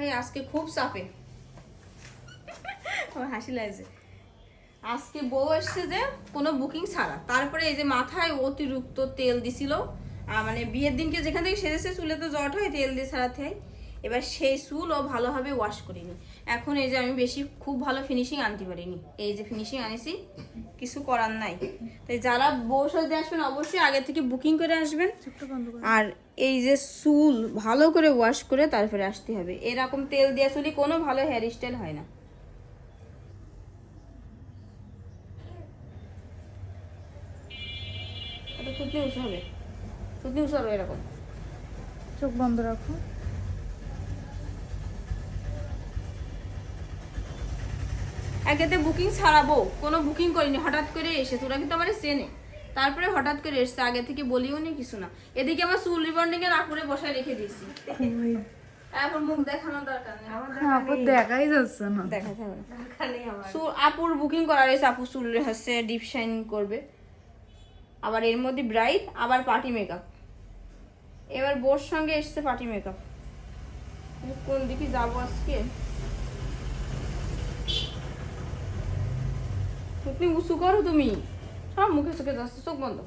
হ্যাঁ আজকে খুব চাপে, আমার হাসি লাগছে। আজকে বউ এসছে যে কোনো বুকিং ছাড়া, তারপরে এই যে মাথায় অতিরিক্ত তেল দিছিল, মানে বিয়ের দিনকে যেখান থেকে সেরেছে চুলে তো জট হয়, তেল দিয়ে ছাড়াতে হয়। এবার সেই চুল ও ভালোভাবে ওয়াশ করিনি। এখন এই যে আমি বেশি খুব ভালো ফিনিশিং আনতে পারিনি, এই যে ফিনিশিং আনিছি, কিছু করার নাই। তাই যারা বউ সাথে আসবেন অবশ্যই আগে থেকে বুকিং করে আসবেন। আর এই যে চুল ভালো করে ওয়াশ করে তারপরে আসতে হবে, এরকম তেল দেওয়া চুলে কোনো ভালো হেয়ার স্টাইল হয় না। এটা থুতনি উঁচু হবে, থুতনি উঁচু হবে এরকম। চোখ বন্ধ রাখো। একেতে বুকিং ছাড়াবো, কোনো বুকিং করিনি, হঠাৎ করে এসেছে, ওরা কিন্তু আমার চেনে, তারপরে হঠাৎ করে এসছে, আগে থেকে বলিও নি কিছু না। এদিকে আমার চুল রিবন্ডিং এর আপুরে বসায় রেখে দিয়েছি, এখন মুখ দেখানোর দরকার নেই, আপু দেখাই যাচ্ছে না। দেখাতে হবে না। আপুর বুকিং করা রয়েছে, আপু চুল হচ্ছে ডিপ শাইন করবে, আবার এর মধ্যে ব্রাইড, আবার পার্টি মেকআপ। এবার বোর সঙ্গে এসছে পার্টি মেকআপ। কোন দিকে যাবো আজকে? তুমি উঁচু করো, তুমি সব মুখে চোখে যাচ্ছে, চোখ বন্ধ।